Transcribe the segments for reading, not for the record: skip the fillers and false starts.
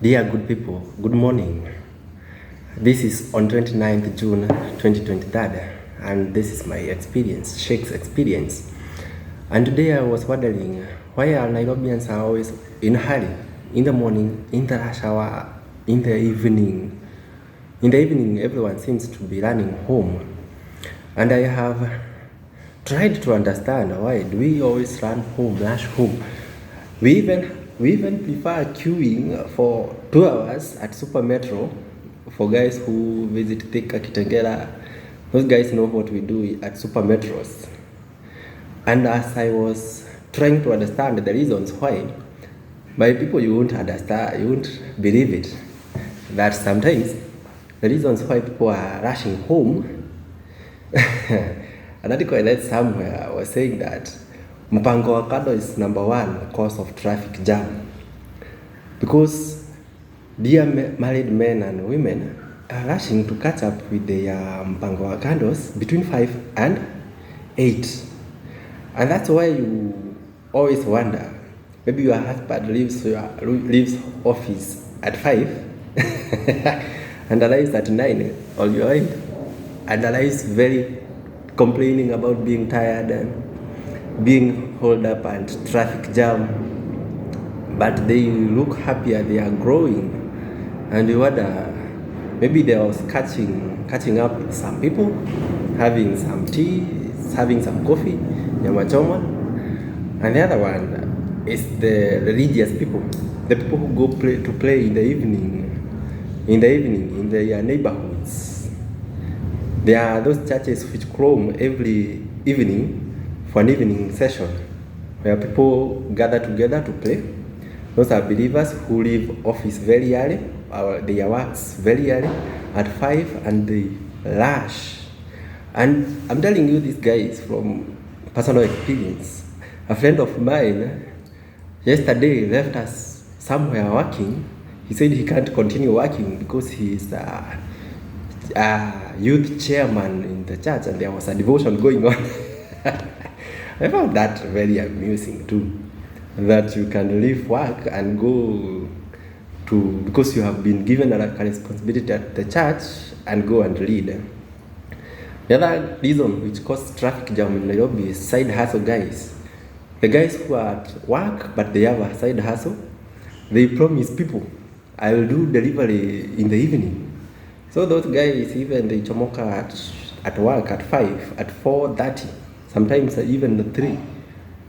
Dear good people, good morning. This is on 29th June 2023 and this is my experience, Sheikh's experience. And today I was wondering why are Nairobians are always in a hurry, in the morning, in the rush hour, in the evening. In the evening everyone seems to be running home. And I have tried to understand why do we always run home, rush home. We even prefer queuing for 2 hours at Super Metro. For guys who visit Thika, Kitengela, those guys know what we do at Super Metros. And as I was trying to understand the reasons why, by people you won't understand, you won't believe it, that sometimes the reasons why people are rushing home, an article I read somewhere was saying that Mpango KANDO is #1 cause of traffic jam. Because dear married men and women are rushing to catch up with their Mpango KANDOs between 5 and 8. And that's why you always wonder, maybe your husband leaves office at 5 and arrives at 9, or your wife and arrives very complaining about being tired and being held up and traffic jam, but they look happier, they are growing, and you wonder maybe they was catching up with some people, having some tea, having some coffee, nyama choma. And the other one is the religious people, the people who go to play in the evening in their neighborhoods. There are those churches which come every evening for an evening session where people gather together to pray. Those are believers who leave office very early, or their works very early at 5, and they rush. And I'm telling you this guys from personal experience. A friend of mine yesterday left us somewhere working. He said he can't continue working because he is a youth chairman in the church and there was a devotion going on. I found that very amusing too, that you can leave work and go to, because you have been given a responsibility at the church, and go and lead. The other reason which causes traffic jam in Nairobi is side hustle guys. The guys who are at work but they have a side hustle, they promise people, I will do delivery in the evening. So those guys, even they chomoka at work at 5, at 4:30, sometimes even 3,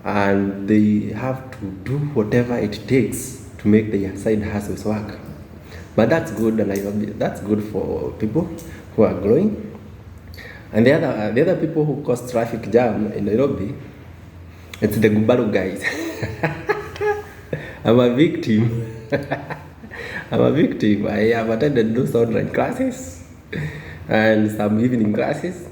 and they have to do whatever it takes to make their side hustles work. But that's good, and that's good for people who are growing. And the other people who cause traffic jam in Nairobi, it's the Gubaro guys. I'm a victim. I have attended those online classes and some evening classes.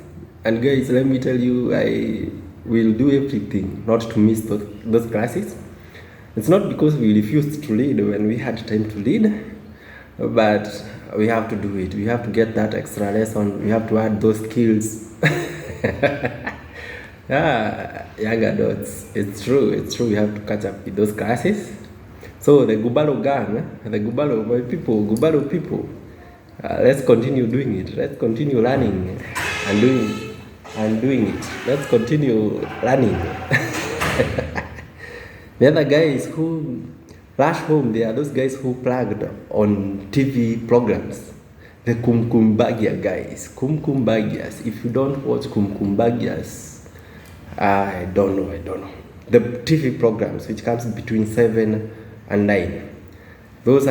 And guys, let me tell you, I will do everything not to miss those classes. It's not because we refused to lead when we had time to lead, but we have to do it. We have to get that extra lesson. We have to add those skills. Young adults, it's true. We have to catch up with those classes. So the Gubalo gang, the Gubalo people, let's continue doing it. Let's continue learning and doing it. Let's continue learning. The other guys who rush home, they are those guys who plugged on TV programs. The Kumkumbagia guys. Kumkumbagias. If you don't watch Kumkumbagias, I don't know. The TV programs which comes between 7 and 9. Those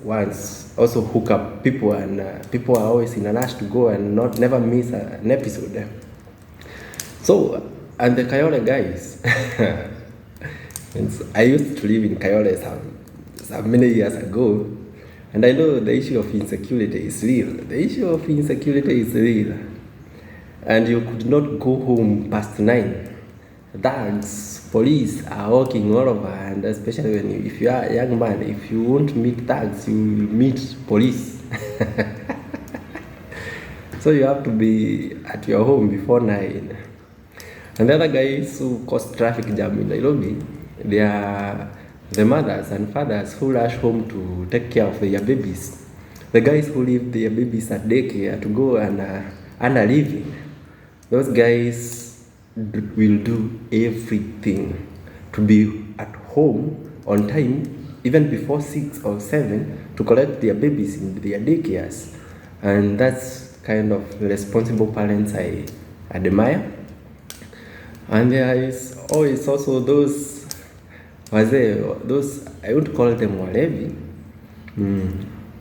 ones also hook up people, and people are always in a rush to go and never miss an episode. So, and the Kayole guys. I used to live in Kayole some many years ago, and I know the issue of insecurity is real. And you could not go home past 9. Thugs, police are walking all over, and especially if you are a young man, if you won't meet thugs, you will meet police. So you have to be at your home before 9. And the other guys who cause traffic jam in Nairobi, they are the mothers and fathers who rush home to take care of their babies, the guys who leave their babies at daycare to go and earn a living, those guys will do everything to be at home on time, even before 6 or 7, to collect their babies in their daycares. And that's kind of responsible parents I admire. And there is always also those those, I won't call them walevi,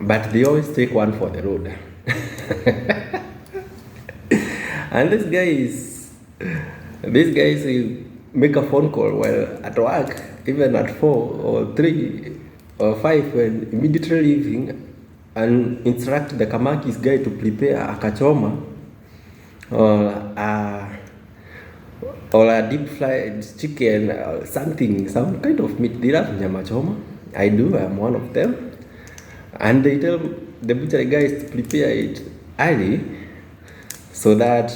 but they always take one for the road. And these guys will make a phone call while at work, even at 4 or 3 or 5, when immediately leaving, and instruct the Kamaki's guy to prepare a kachoma or a deep fried chicken or something, some kind of meat. They love nyama choma. I do, I'm one of them. And they tell the butcher guys to prepare it early, so that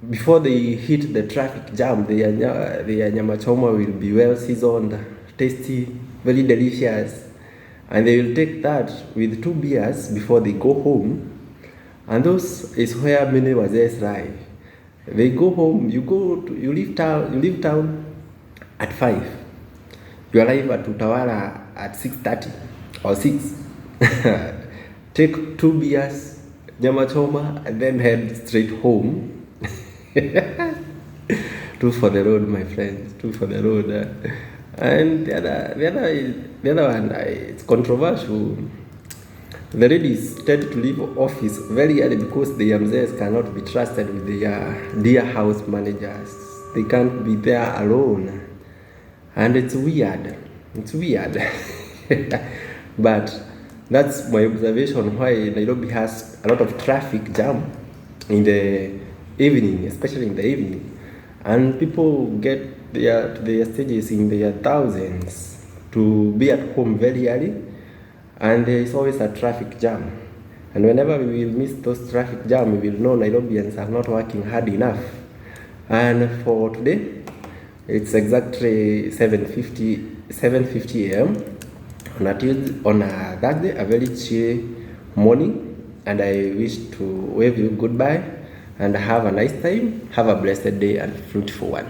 before they hit the traffic jam, the nyama choma will be well seasoned, tasty, very delicious. And they will take that with 2 beers before they go home. And those is where many wazes lie. They go home, you leave town at 5. You arrive at Utawala at 6:30 or 6. Take 2 beers, nyama choma, and then head straight home. 2 for the road, my friends. 2 for the road. And the other one, it's controversial. The ladies tend to leave office very early because the mzes cannot be trusted with their dear house managers. They can't be there alone. And it's weird. But that's my observation why Nairobi has a lot of traffic jam in the evening, especially in the evening. And people get to their stages in their thousands to be at home very early. And there is always a traffic jam. And whenever we will miss those traffic jam, we will know Nairobians are not working hard enough. And for today, it's exactly 7:50 a.m. on a Thursday, a very chill morning. And I wish to wave you goodbye and have a nice time. Have a blessed day and fruitful one.